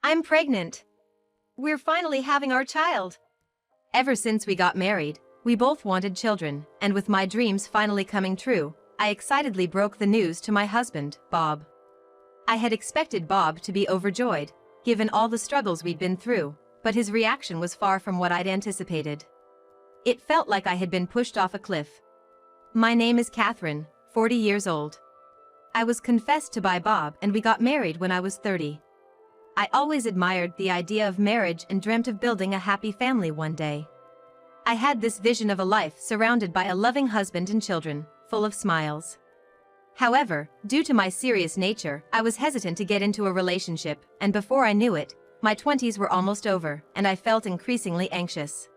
I'm pregnant. We're finally having our child. Ever since we got married, we both wanted children, and with my dreams finally coming true, I excitedly broke the news to my husband, Bob. I had expected Bob to be overjoyed, given all the struggles we'd been through, but his reaction was far from what I'd anticipated. It felt like I had been pushed off a cliff. My name is Catherine, 40 years old. I was confessed to by Bob and we got married when I was 30. I always admired the idea of marriage and dreamt of building a happy family one day. I had this vision of a life surrounded by a loving husband and children, full of smiles. However, due to my serious nature, I was hesitant to get into a relationship, and before I knew it, my 20s were almost over, and I felt increasingly anxious.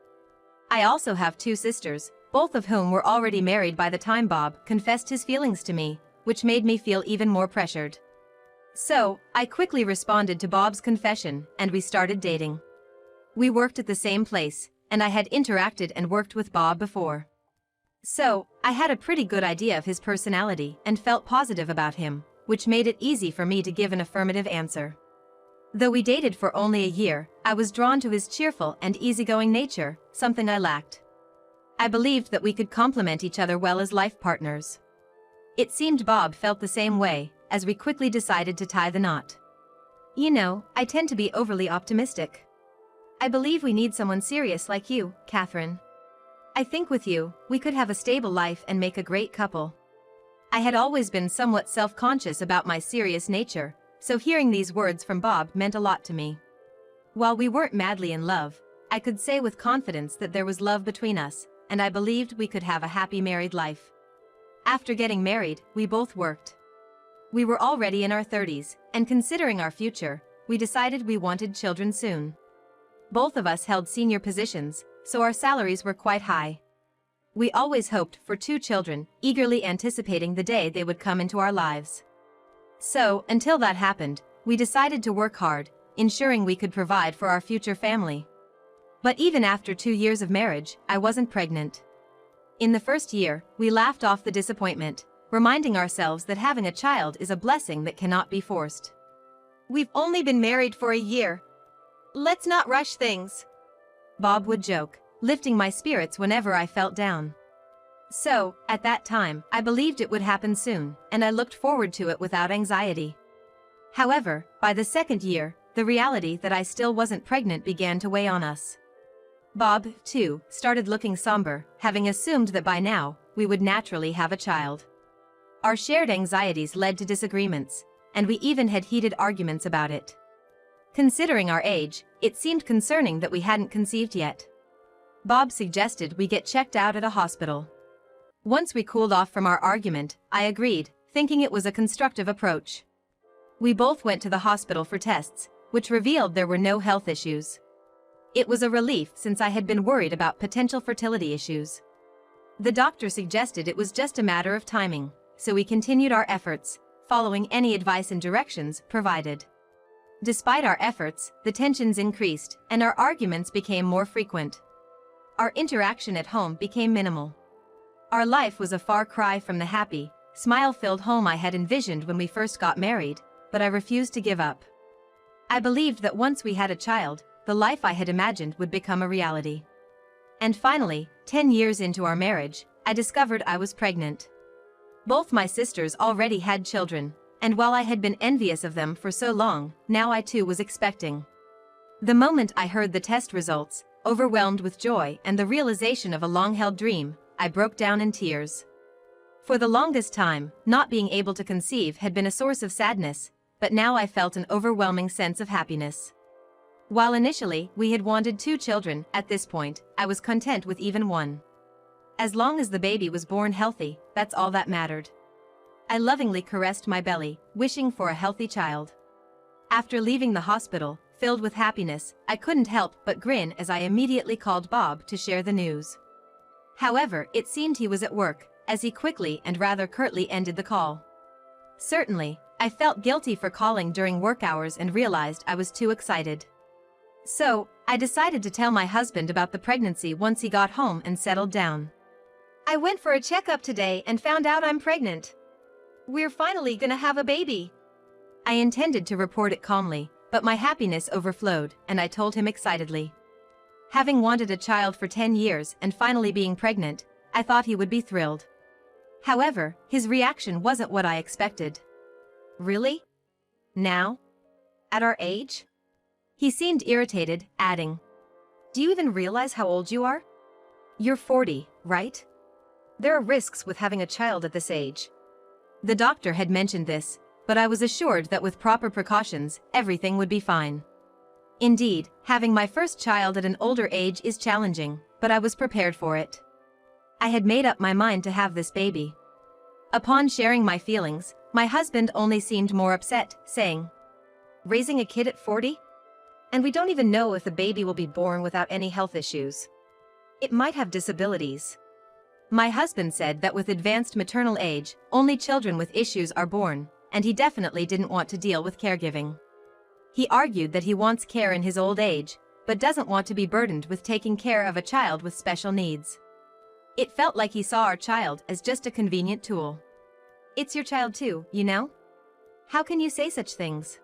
I also have two sisters, both of whom were already married by the time Bob confessed his feelings to me, which made me feel even more pressured. So, I quickly responded to Bob's confession, and we started dating. We worked at the same place, and I had interacted and worked with Bob before. So, I had a pretty good idea of his personality and felt positive about him, which made it easy for me to give an affirmative answer. Though we dated for only a year, I was drawn to his cheerful and easygoing nature, something I lacked. I believed that we could complement each other well as life partners. It seemed Bob felt the same way, as we quickly decided to tie the knot. You know, I tend to be overly optimistic. I believe we need someone serious like you, Catherine. I think with you, we could have a stable life and make a great couple. I had always been somewhat self-conscious about my serious nature, so hearing these words from Bob meant a lot to me. While we weren't madly in love, I could say with confidence that there was love between us, and I believed we could have a happy married life. After getting married, we both worked. We were already in our 30s, and considering our future, we decided we wanted children soon. Both of us held senior positions, so our salaries were quite high. We always hoped for 2 children, eagerly anticipating the day they would come into our lives. So, until that happened, we decided to work hard, ensuring we could provide for our future family. But even after 2 years of marriage, I wasn't pregnant. In the first year, we laughed off the disappointment, reminding ourselves that having a child is a blessing that cannot be forced. We've only been married for a year. Let's not rush things, Bob would joke, lifting my spirits whenever I felt down. So, at that time, I believed it would happen soon, and I looked forward to it without anxiety. However, by the second year, the reality that I still wasn't pregnant began to weigh on us. Bob, too, started looking somber, having assumed that by now, we would naturally have a child. Our shared anxieties led to disagreements, and we even had heated arguments about it. Considering our age, it seemed concerning that we hadn't conceived yet. Bob suggested we get checked out at a hospital. Once we cooled off from our argument, I agreed, thinking it was a constructive approach. We both went to the hospital for tests, which revealed there were no health issues. It was a relief since I had been worried about potential fertility issues. The doctor suggested it was just a matter of timing, so we continued our efforts, following any advice and directions provided. Despite our efforts, the tensions increased, and our arguments became more frequent. Our interaction at home became minimal. Our life was a far cry from the happy, smile-filled home I had envisioned when we first got married, but I refused to give up. I believed that once we had a child, the life I had imagined would become a reality. And finally, 10 years into our marriage, I discovered I was pregnant. Both my sisters already had children, and while I had been envious of them for so long, now I too was expecting. The moment I heard the test results, overwhelmed with joy and the realization of a long-held dream, I broke down in tears. For the longest time, not being able to conceive had been a source of sadness, but now I felt an overwhelming sense of happiness. While initially we had wanted 2 children, at this point, I was content with even 1. As long as the baby was born healthy, that's all that mattered. I lovingly caressed my belly, wishing for a healthy child. After leaving the hospital, filled with happiness, I couldn't help but grin as I immediately called Bob to share the news. However, it seemed he was at work, as he quickly and rather curtly ended the call. Certainly, I felt guilty for calling during work hours and realized I was too excited. So, I decided to tell my husband about the pregnancy once he got home and settled down. I went for a checkup today and found out I'm pregnant. We're finally gonna have a baby. I intended to report it calmly, but my happiness overflowed, and I told him excitedly. Having wanted a child for 10 years and finally being pregnant, I thought he would be thrilled. However, his reaction wasn't what I expected. Really? Now? At our age? He seemed irritated, adding, "Do you even realize how old you are? You're 40, right? There are risks with having a child at this age." The doctor had mentioned this, but I was assured that with proper precautions, everything would be fine. Indeed, having my first child at an older age is challenging, but I was prepared for it. I had made up my mind to have this baby. Upon sharing my feelings, my husband only seemed more upset, saying, "Raising a kid at 40? And we don't even know if the baby will be born without any health issues. It might have disabilities." My husband said that with advanced maternal age, only children with issues are born, and he definitely didn't want to deal with caregiving. He argued that he wants care in his old age, but doesn't want to be burdened with taking care of a child with special needs. It felt like he saw our child as just a convenient tool. "It's your child too, you know? How can you say such things?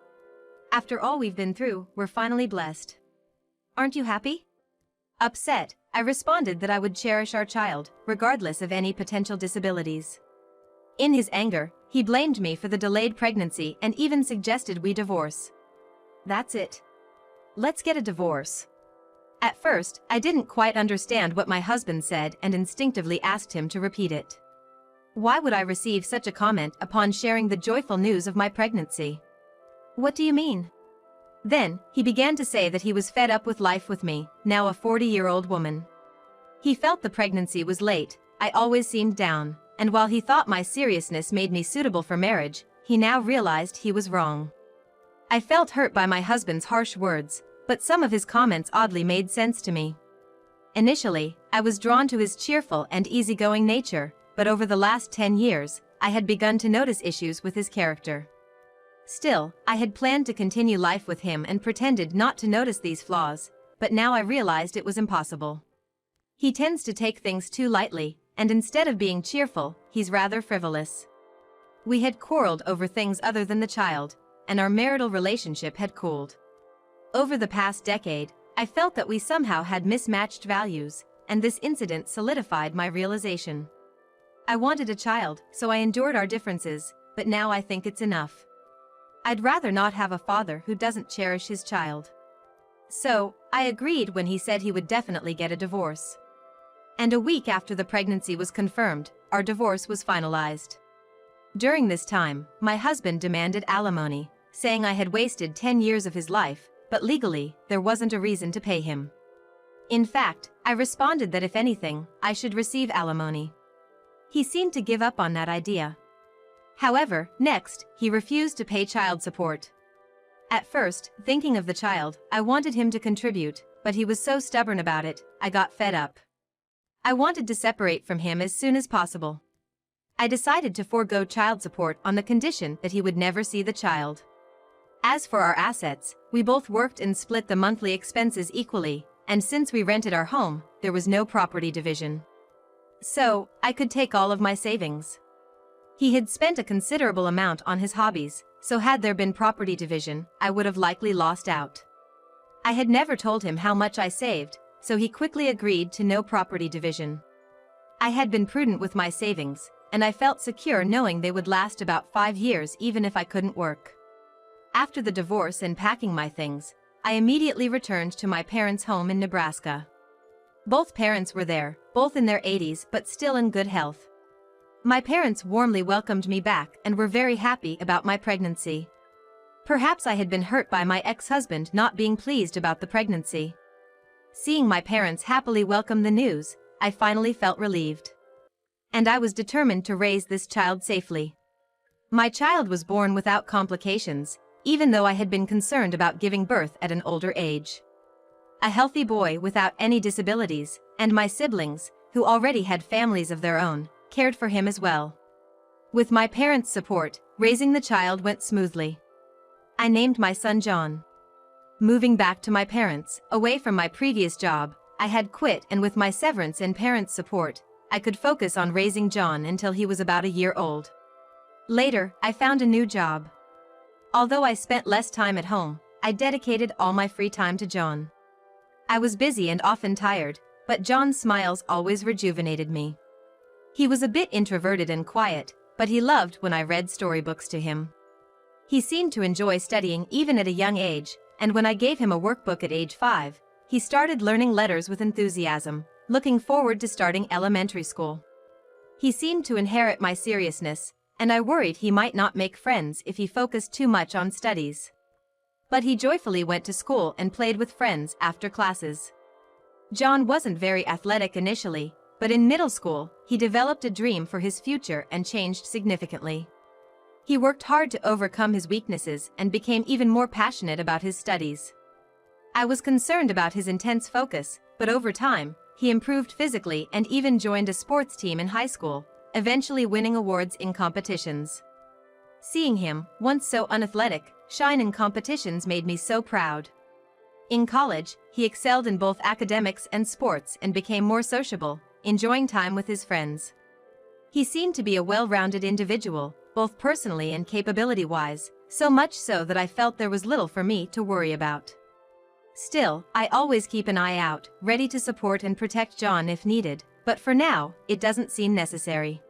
After all we've been through, we're finally blessed. Aren't you happy?" Upset, I responded that I would cherish our child, regardless of any potential disabilities. In his anger, he blamed me for the delayed pregnancy and even suggested we divorce. "That's it. Let's get a divorce." At first, I didn't quite understand what my husband said and instinctively asked him to repeat it. Why would I receive such a comment upon sharing the joyful news of my pregnancy? "What do you mean?" Then, he began to say that he was fed up with life with me, now a 40-year-old woman. He felt the pregnancy was late, I always seemed down, and while he thought my seriousness made me suitable for marriage, he now realized he was wrong. I felt hurt by my husband's harsh words, but some of his comments oddly made sense to me. Initially, I was drawn to his cheerful and easygoing nature, but over the last 10 years, I had begun to notice issues with his character. Still, I had planned to continue life with him and pretended not to notice these flaws, but now I realized it was impossible. He tends to take things too lightly, and instead of being cheerful, he's rather frivolous. We had quarreled over things other than the child, and our marital relationship had cooled. Over the past decade, I felt that we somehow had mismatched values, and this incident solidified my realization. I wanted a child, so I endured our differences, but now I think it's enough. I'd rather not have a father who doesn't cherish his child. So, I agreed when he said he would definitely get a divorce. And a week after the pregnancy was confirmed, our divorce was finalized. During this time, my husband demanded alimony, saying I had wasted 10 years of his life, but legally, there wasn't a reason to pay him. In fact, I responded that if anything, I should receive alimony. He seemed to give up on that idea. However, next, he refused to pay child support. At first, thinking of the child, I wanted him to contribute, but he was so stubborn about it, I got fed up. I wanted to separate from him as soon as possible. I decided to forego child support on the condition that he would never see the child. As for our assets, we both worked and split the monthly expenses equally, and since we rented our home, there was no property division. So, I could take all of my savings. He had spent a considerable amount on his hobbies, so had there been property division, I would have likely lost out. I had never told him how much I saved, so he quickly agreed to no property division. I had been prudent with my savings, and I felt secure knowing they would last about 5 years even if I couldn't work. After the divorce and packing my things, I immediately returned to my parents' home in Nebraska. Both parents were there, both in their 80s but still in good health. My parents warmly welcomed me back and were very happy about my pregnancy. Perhaps I had been hurt by my ex-husband not being pleased about the pregnancy. Seeing my parents happily welcome the news, I finally felt relieved. And I was determined to raise this child safely. My child was born without complications, even though I had been concerned about giving birth at an older age. A healthy boy without any disabilities, and my siblings, who already had families of their own, cared for him as well. With my parents' support, raising the child went smoothly. I named my son John. Moving back to my parents, away from my previous job, I had quit, and with my severance and parents' support, I could focus on raising John until he was about a year old. Later, I found a new job. Although I spent less time at home, I dedicated all my free time to John. I was busy and often tired, but John's smiles always rejuvenated me. He was a bit introverted and quiet, but he loved when I read storybooks to him. He seemed to enjoy studying even at a young age, and when I gave him a workbook at age 5, he started learning letters with enthusiasm, looking forward to starting elementary school. He seemed to inherit my seriousness, and I worried he might not make friends if he focused too much on studies. But he joyfully went to school and played with friends after classes. John wasn't very athletic initially, but in middle school, he developed a dream for his future and changed significantly. He worked hard to overcome his weaknesses and became even more passionate about his studies. I was concerned about his intense focus, but over time, he improved physically and even joined a sports team in high school, eventually winning awards in competitions. Seeing him, once so unathletic, shine in competitions made me so proud. In college, he excelled in both academics and sports and became more sociable, enjoying time with his friends. He seemed to be a well-rounded individual, both personally and capability-wise, so much so that I felt there was little for me to worry about. Still, I always keep an eye out, ready to support and protect John if needed, but for now, it doesn't seem necessary.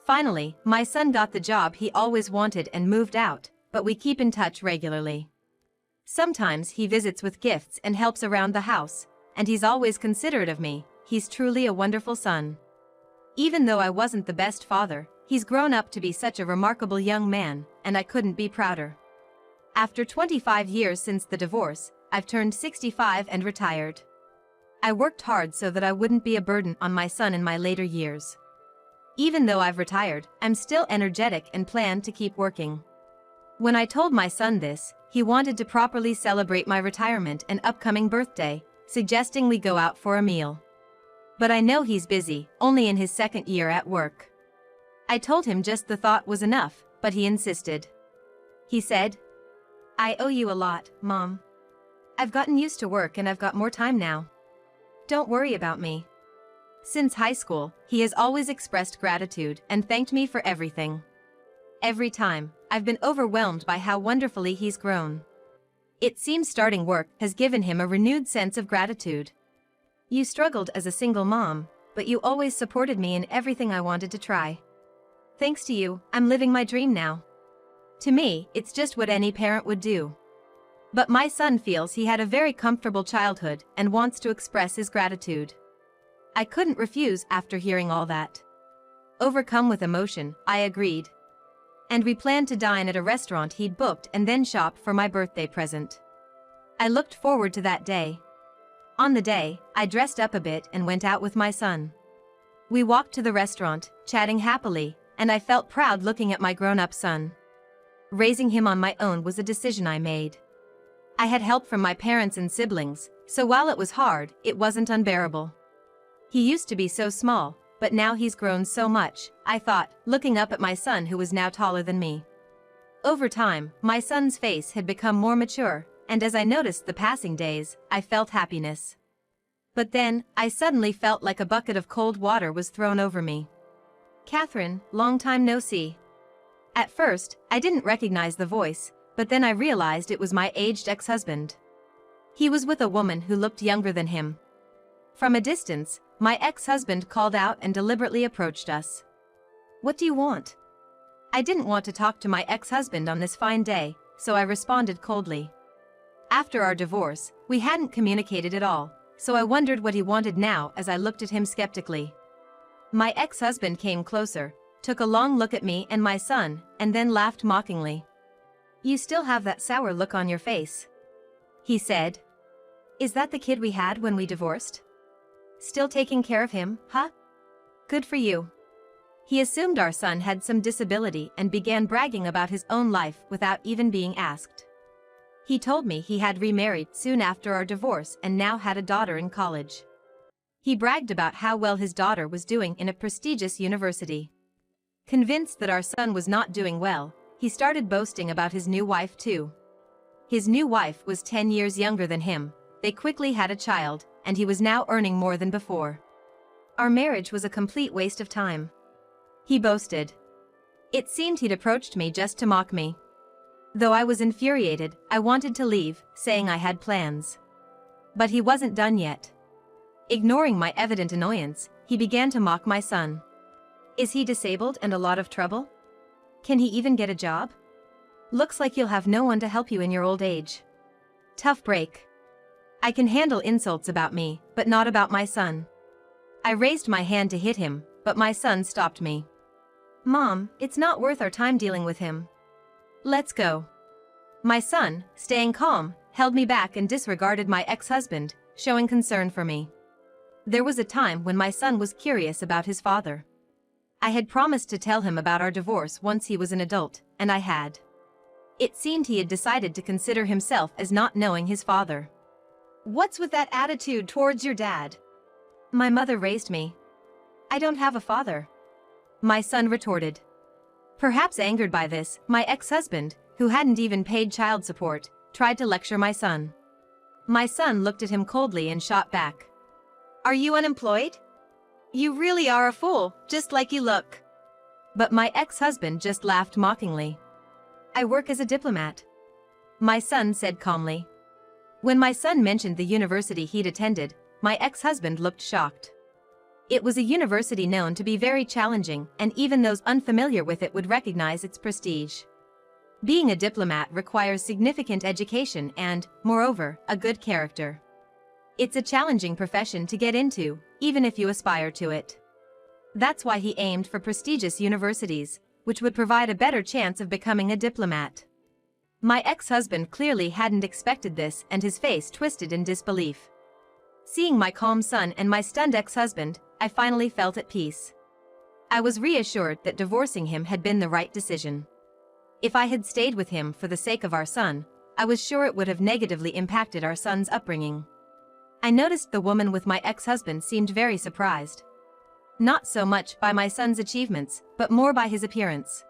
Finally, my son got the job he always wanted and moved out, but we keep in touch regularly. Sometimes he visits with gifts and helps around the house, and he's always considerate of me. He's truly a wonderful son. Even though I wasn't the best father, he's grown up to be such a remarkable young man, and I couldn't be prouder. After 25 years since the divorce, I've turned 65 and retired. I worked hard so that I wouldn't be a burden on my son in my later years. Even though I've retired, I'm still energetic and plan to keep working. When I told my son this, he wanted to properly celebrate my retirement and upcoming birthday, suggesting we go out for a meal. But I know he's busy, only in his second year at work. I told him just the thought was enough, but he insisted. He said, "I owe you a lot, Mom. I've gotten used to work and I've got more time now. Don't worry about me." Since high school, he has always expressed gratitude and thanked me for everything. Every time, I've been overwhelmed by how wonderfully he's grown. It seems starting work has given him a renewed sense of gratitude. "You struggled as a single mom, but you always supported me in everything I wanted to try. Thanks to you, I'm living my dream now." To me, it's just what any parent would do. But my son feels he had a very comfortable childhood and wants to express his gratitude. I couldn't refuse after hearing all that. Overcome with emotion, I agreed. And we planned to dine at a restaurant he'd booked and then shop for my birthday present. I looked forward to that day. On the day, I dressed up a bit and went out with my son. We walked to the restaurant, chatting happily, and I felt proud looking at my grown-up son. Raising him on my own was a decision I made. I had help from my parents and siblings, so while it was hard, it wasn't unbearable. He used to be so small, but now he's grown so much, I thought, looking up at my son who was now taller than me. Over time, my son's face had become more mature, and as I noticed the passing days, I felt happiness. But then, I suddenly felt like a bucket of cold water was thrown over me. "Catherine, long time no see." At first, I didn't recognize the voice, but then I realized it was my aged ex-husband. He was with a woman who looked younger than him. From a distance, my ex-husband called out and deliberately approached us. "What do you want?" I didn't want to talk to my ex-husband on this fine day, so I responded coldly. After our divorce, we hadn't communicated at all, so I wondered what he wanted now as I looked at him skeptically. My ex-husband came closer, took a long look at me and my son, and then laughed mockingly. "You still have that sour look on your face," he said. "Is that the kid we had when we divorced? Still taking care of him, huh? Good for you." He assumed our son had some disability and began bragging about his own life without even being asked. He told me he had remarried soon after our divorce and now had a daughter in college. He bragged about how well his daughter was doing in a prestigious university. Convinced that our son was not doing well, he started boasting about his new wife too. His new wife was 10 years younger than him, they quickly had a child, and he was now earning more than before. Our marriage was a complete waste of time, he boasted. It seemed he'd approached me just to mock me. Though I was infuriated, I wanted to leave, saying I had plans. But he wasn't done yet. Ignoring my evident annoyance, he began to mock my son. Is he disabled and a lot of trouble? Can he even get a job? Looks like you'll have no one to help you in your old age. Tough break. I can handle insults about me, but not about my son. I raised my hand to hit him, but my son stopped me. Mom, it's not worth our time dealing with him. Let's go. My son, staying calm, held me back and disregarded my ex-husband, showing concern for me. There was a time when my son was curious about his father. I had promised to tell him about our divorce once he was an adult, and I had. It seemed he had decided to consider himself as not knowing his father. What's with that attitude towards your dad? My mother raised me. I don't have a father. My son retorted. Perhaps angered by this, my ex-husband, who hadn't even paid child support, tried to lecture my son. My son looked at him coldly and shot back. Are you unemployed? You really are a fool, just like you look. But my ex-husband just laughed mockingly. I work as a diplomat. My son said calmly. When my son mentioned the university he'd attended, my ex-husband looked shocked. It was a university known to be very challenging, and even those unfamiliar with it would recognize its prestige. Being a diplomat requires significant education and, moreover, a good character. It's a challenging profession to get into, even if you aspire to it. That's why he aimed for prestigious universities, which would provide a better chance of becoming a diplomat. My ex-husband clearly hadn't expected this, and his face twisted in disbelief. Seeing my calm son and my stunned ex-husband, I finally felt at peace. I was reassured that divorcing him had been the right decision. If I had stayed with him for the sake of our son, I was sure it would have negatively impacted our son's upbringing. I noticed the woman with my ex-husband seemed very surprised. Not so much by my son's achievements, but more by his appearance.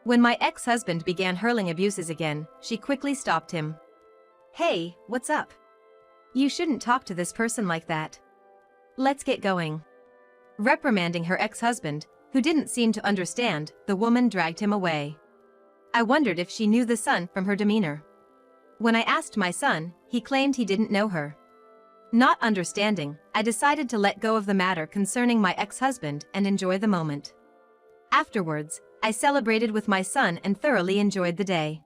When my ex-husband began hurling abuses again, she quickly stopped him. Hey, what's up? You shouldn't talk to this person like that. Let's get going. Reprimanding her ex-husband, who didn't seem to understand, the woman dragged him away. I wondered if she knew the son from her demeanor. When I asked my son, he claimed he didn't know her. Not understanding, I decided to let go of the matter concerning my ex-husband and enjoy the moment. Afterwards, I celebrated with my son and thoroughly enjoyed the day.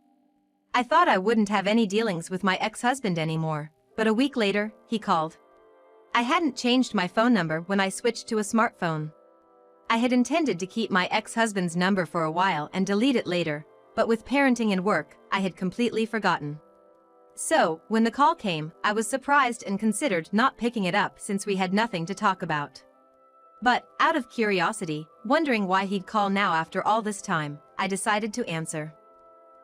I thought I wouldn't have any dealings with my ex-husband anymore, but a week later, he called. I hadn't changed my phone number when I switched to a smartphone. I had intended to keep my ex-husband's number for a while and delete it later, but with parenting and work, I had completely forgotten. So, when the call came, I was surprised and considered not picking it up since we had nothing to talk about. But, out of curiosity, wondering why he'd call now after all this time, I decided to answer.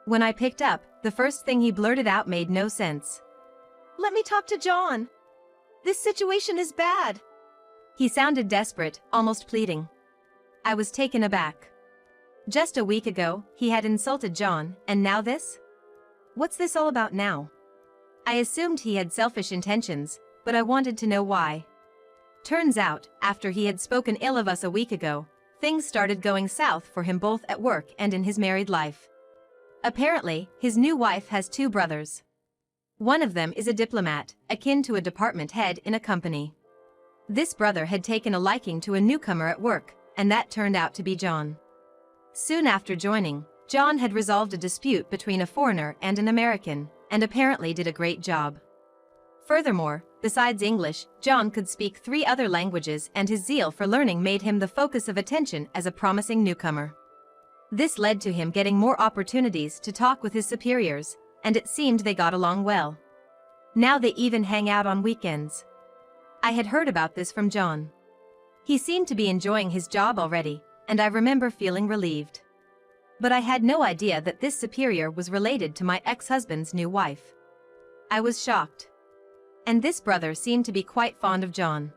When I picked up, the first thing he blurted out made no sense. Let me talk to John. This situation is bad. He sounded desperate, almost pleading. I was taken aback. Just a week ago, he had insulted John, and now this? What's this all about now? I assumed he had selfish intentions, but I wanted to know why. Turns out, after he had spoken ill of us a week ago, things started going south for him both at work and in his married life. Apparently, his new wife has 2 brothers. One of them is a diplomat, akin to a department head in a company. This brother had taken a liking to a newcomer at work, and that turned out to be John. Soon after joining, John had resolved a dispute between a foreigner and an American, and apparently did a great job. Furthermore, besides English, John could speak 3 other languages, and his zeal for learning made him the focus of attention as a promising newcomer. This led to him getting more opportunities to talk with his superiors, and it seemed they got along well. Now they even hang out on weekends. I had heard about this from John. He seemed to be enjoying his job already, and I remember feeling relieved. But I had no idea that this superior was related to my ex-husband's new wife. I was shocked. And this brother seemed to be quite fond of John.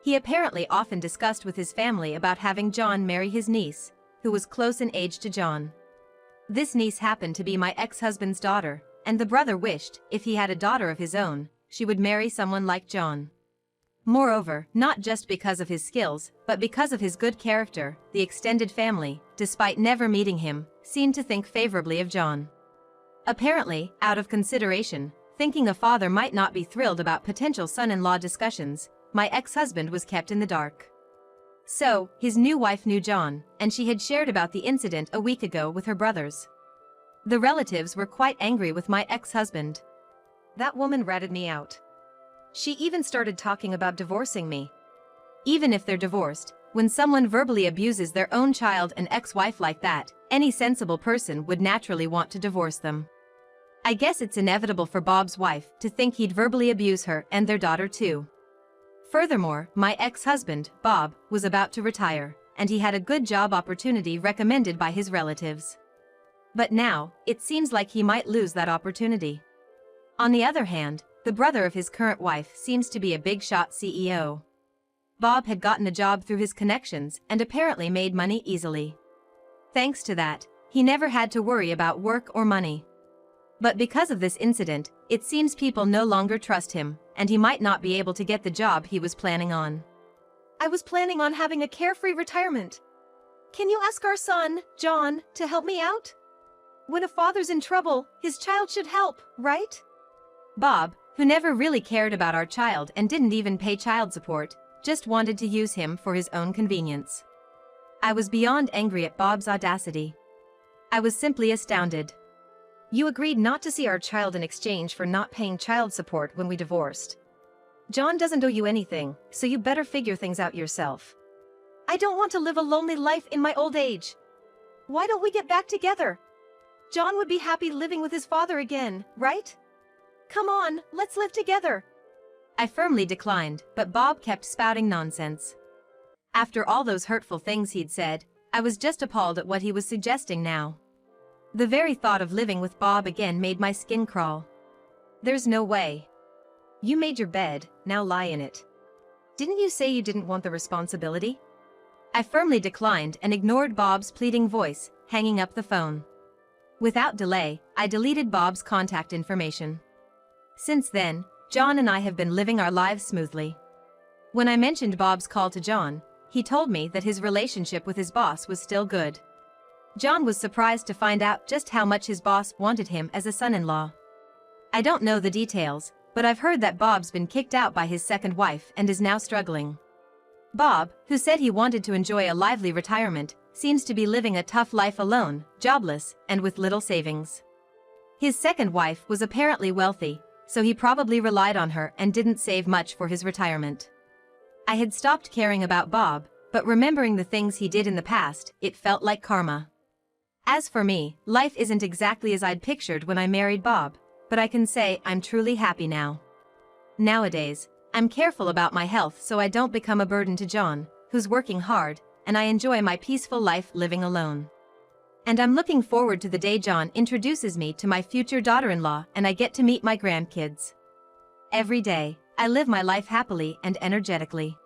He apparently often discussed with his family about having John marry his niece, who was close in age to John. This niece happened to be my ex-husband's daughter, and the brother wished, if he had a daughter of his own, she would marry someone like John. Moreover, not just because of his skills, but because of his good character, the extended family, despite never meeting him, seemed to think favorably of John. Apparently, out of consideration, thinking a father might not be thrilled about potential son-in-law discussions, my ex-husband was kept in the dark. So, his new wife knew John, and she had shared about the incident a week ago with her brothers. The relatives were quite angry with my ex-husband. That woman ratted me out. She even started talking about divorcing me. Even if they're divorced, when someone verbally abuses their own child and ex-wife like that, any sensible person would naturally want to divorce them. I guess it's inevitable for Bob's wife to think he'd verbally abuse her and their daughter too. Furthermore, my ex-husband, Bob, was about to retire, and he had a good job opportunity recommended by his relatives. But now, it seems like he might lose that opportunity. On the other hand, the brother of his current wife seems to be a big-shot CEO. Bob had gotten a job through his connections and apparently made money easily. Thanks to that, he never had to worry about work or money. But because of this incident, it seems people no longer trust him, and he might not be able to get the job he was planning on. I was planning on having a carefree retirement. Can you ask our son, John, to help me out? When a father's in trouble, his child should help, right? Bob, who never really cared about our child and didn't even pay child support, just wanted to use him for his own convenience. I was beyond angry at Bob's audacity. I was simply astounded. You agreed not to see our child in exchange for not paying child support when we divorced. John doesn't owe you anything, so you better figure things out yourself. I don't want to live a lonely life in my old age. Why don't we get back together? John would be happy living with his father again, right? Come on, let's live together. I firmly declined, but Bob kept spouting nonsense. After all those hurtful things he'd said, I was just appalled at what he was suggesting now. The very thought of living with Bob again made my skin crawl. There's no way. You made your bed, now lie in it. Didn't you say you didn't want the responsibility? I firmly declined and ignored Bob's pleading voice, hanging up the phone. Without delay, I deleted Bob's contact information. Since then, John and I have been living our lives smoothly. When I mentioned Bob's call to John, he told me that his relationship with his boss was still good. John was surprised to find out just how much his boss wanted him as a son-in-law. I don't know the details, but I've heard that Bob's been kicked out by his second wife and is now struggling. Bob, who said he wanted to enjoy a lively retirement, seems to be living a tough life alone, jobless, and with little savings. His second wife was apparently wealthy, so he probably relied on her and didn't save much for his retirement. I had stopped caring about Bob, but remembering the things he did in the past, it felt like karma. As for me, life isn't exactly as I'd pictured when I married Bob, but I can say I'm truly happy now. Nowadays, I'm careful about my health so I don't become a burden to John, who's working hard, and I enjoy my peaceful life living alone. And I'm looking forward to the day John introduces me to my future daughter-in-law and I get to meet my grandkids. Every day, I live my life happily and energetically.